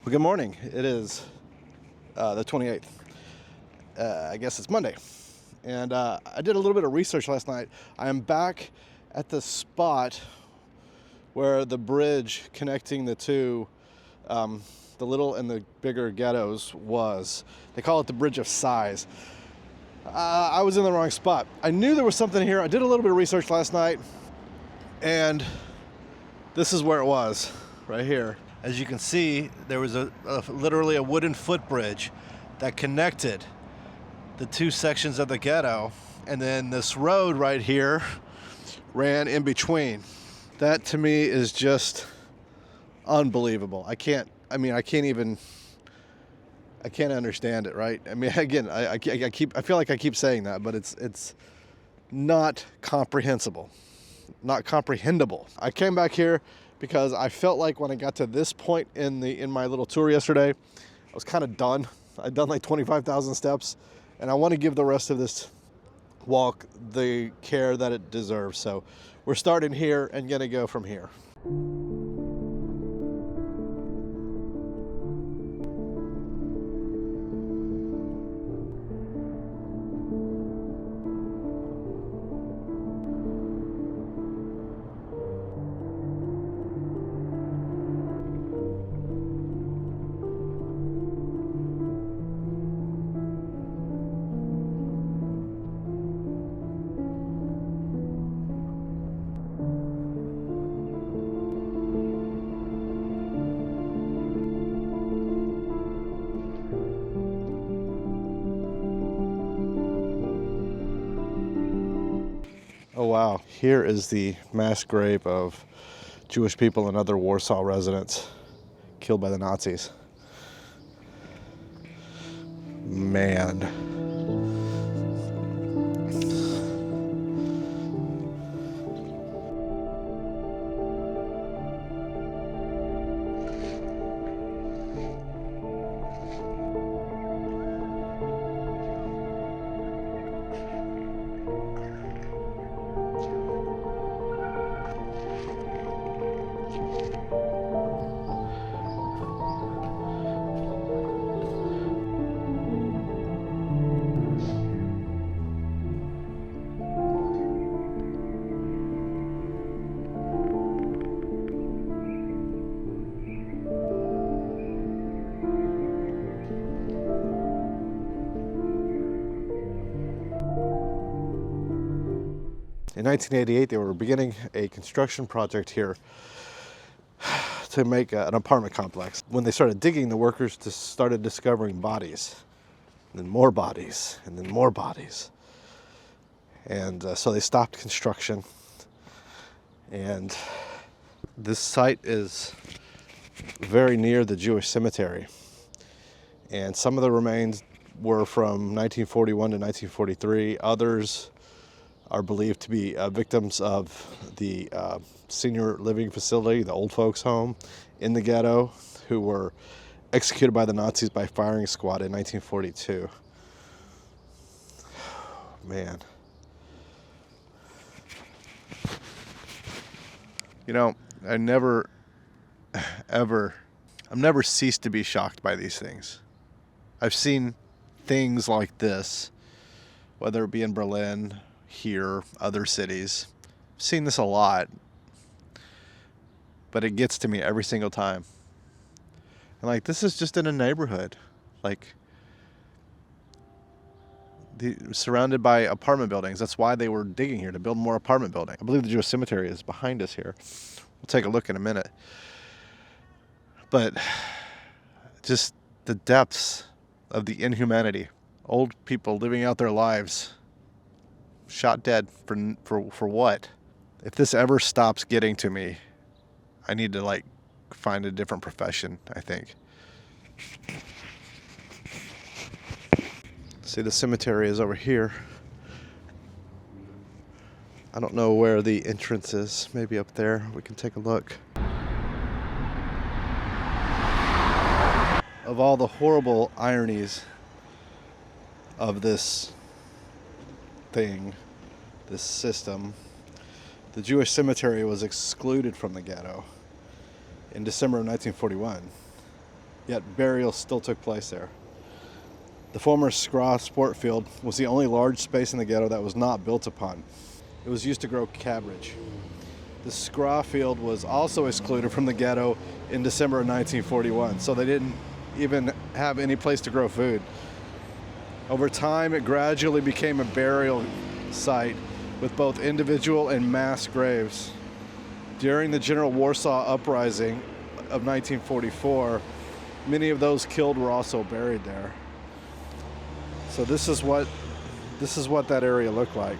Well, good morning. It is the 28th. I guess it's Monday. And I did a little bit of research last night. I am back at the spot where the bridge connecting the two, the little and the bigger ghettos was. They call it the Bridge of Sighs. I was in the wrong spot. I knew there was something here. I did a little bit of research last night, and this is where it was, right here. As you can see, there was literally a wooden footbridge that connected the two sections of the ghetto, and then this road right here ran in between. That to me is just unbelievable. I can't understand it, right? I mean, again, I feel like I keep saying that, but it's not comprehensible, not comprehensible. I came back here because I felt like when I got to this point in my little tour yesterday, I was kind of done. I'd done like 25,000 steps, and I want to give the rest of this walk the care that it deserves. So we're starting here and gonna go from here. Oh wow, here is the mass grave of Jewish people and other Warsaw residents killed by the Nazis. Man. In 1988, they were beginning a construction project here to make an apartment complex. When they started digging, the workers just started discovering bodies, and then more bodies, and then more bodies. And so they stopped construction. And this site is very near the Jewish cemetery. And some of the remains were from 1941 to 1943. Others are believed to be victims of the senior living facility, the old folks home in the ghetto, who were executed by the Nazis by firing squad in 1942. Man. You know, I've never ceased to be shocked by these things. I've seen things like this, whether it be in Berlin, here, other cities. I've seen this a lot, but it gets to me every single time. And like, this is just in a neighborhood, like surrounded by apartment buildings. That's why they were digging here, to build more apartment buildings. I believe the Jewish cemetery is behind us here. We'll take a look in a minute. But just the depths of the inhumanity. Old people living out their lives, shot dead for what? If this ever stops getting to me, I need to like find a different profession, I think. See, the cemetery is over here. I don't know where the entrance is. Maybe up there. We can take a look. Of all the horrible ironies of this thing, this system, the Jewish cemetery was excluded from the ghetto in December of 1941. yet burials still took place there. The former Skra sport field was the only large space in the ghetto that was not built upon. It was used to grow cabbage. The Skra field was also excluded from the ghetto in December of 1941, so they didn't even have any place to grow food. Over time, it gradually became a burial site with both individual and mass graves. During the General Warsaw Uprising of 1944, many of those killed were also buried there. So this is what that area looked like.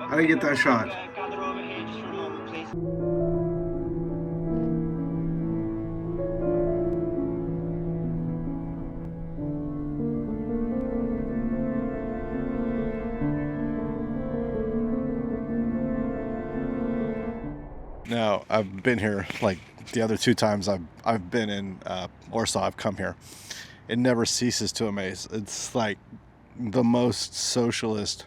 How do you get that shot? Gather over here just for a moment, please. No, I've been here like the other two times I've been in Warsaw. I've come here. It never ceases to amaze. It's like the most socialist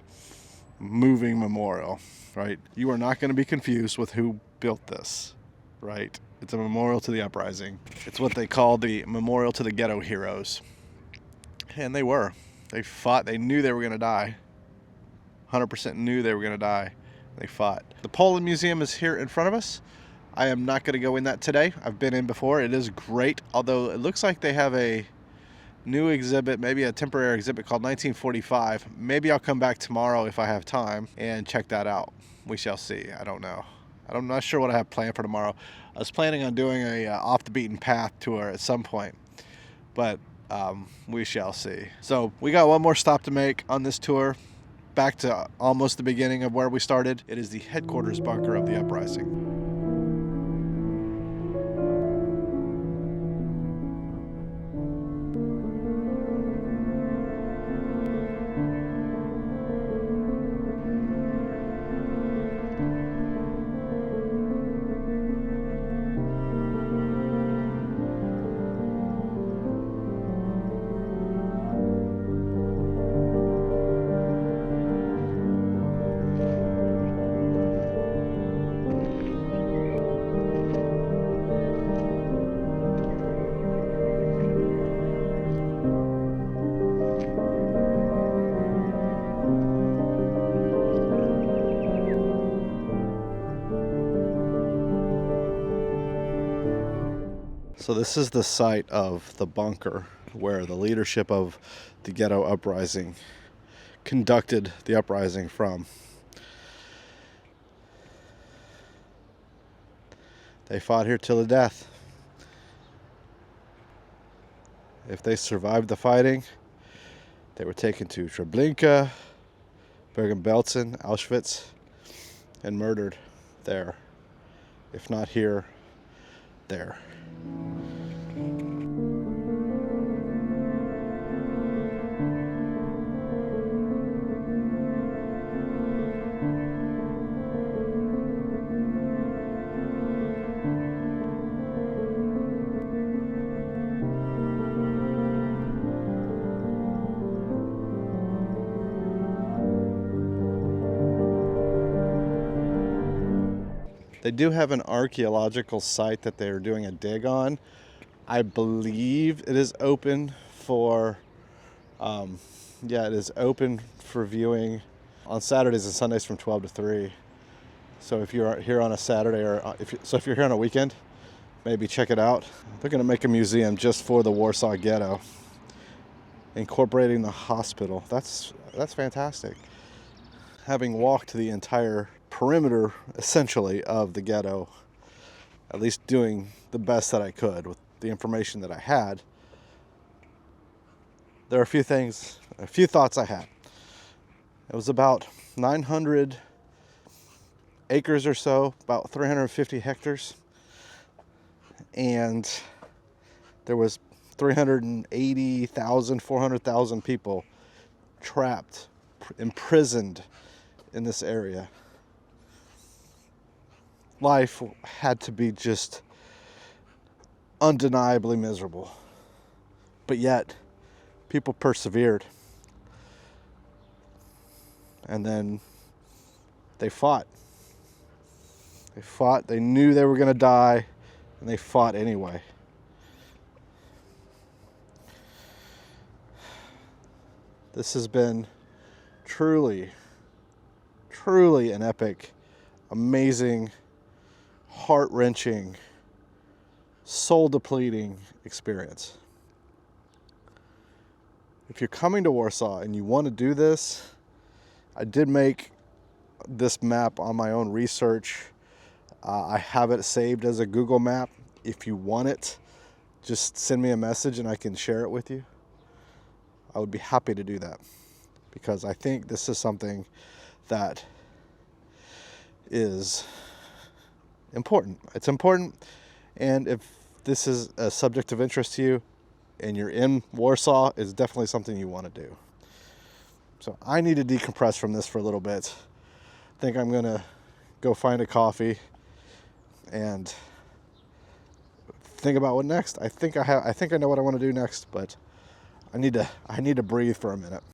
moving memorial, right? You are not going to be confused with who built this, right? It's a memorial to the uprising. It's what they call the memorial to the ghetto heroes. And they were. They fought. They knew they were going to die. 100% knew they were going to die. They fought. The Poland Museum is here in front of us. I am not going to go in that today. I've been in before. It is great, although it looks like they have a new exhibit, maybe a temporary exhibit called 1945. Maybe I'll come back tomorrow if I have time and check that out. We shall see. I don't know. I'm not sure what I have planned for tomorrow. I was planning on doing a off the beaten path tour at some point, but we shall see. So we got one more stop to make on this tour, back to almost the beginning of where we started. It is the headquarters bunker of the uprising. So this is the site of the bunker where the leadership of the Ghetto uprising conducted the uprising from. They fought here till the death. If they survived the fighting, they were taken to Treblinka, Bergen-Belsen, Auschwitz, and murdered there. If not here, there. They do have an archaeological site that they're doing a dig on. I believe it is open for, it is open for viewing on Saturdays and Sundays from 12 to 3. So if you're here on a Saturday or if you're here on a weekend, maybe check it out. They're going to make a museum just for the Warsaw Ghetto, incorporating the hospital. That's fantastic. Having walked the entire perimeter, essentially, of the ghetto, at least doing the best that I could with the information that I had, there are a few thoughts I had. It was about 900 acres or so, about 350 hectares. And there was 380,000, 400,000 people trapped, imprisoned in this area. Life had to be just undeniably miserable. But yet, people persevered. And then they fought. They fought. They knew they were going to die, and they fought anyway. This has been truly, truly an epic, amazing, heart-wrenching, soul-depleting experience. If you're coming to Warsaw and you want to do this, I did make this map on my own research. I have it saved as a Google map. If you want it, just send me a message and I can share it with you. I would be happy to do that because I think this is something that is important. It's important, and if this is a subject of interest to you and you're in Warsaw, it's definitely something you want to do. So I need to decompress from this for a little bit. I think I'm going to go find a coffee and think about what next. I think I know what I want to do next, but I need to breathe for a minute.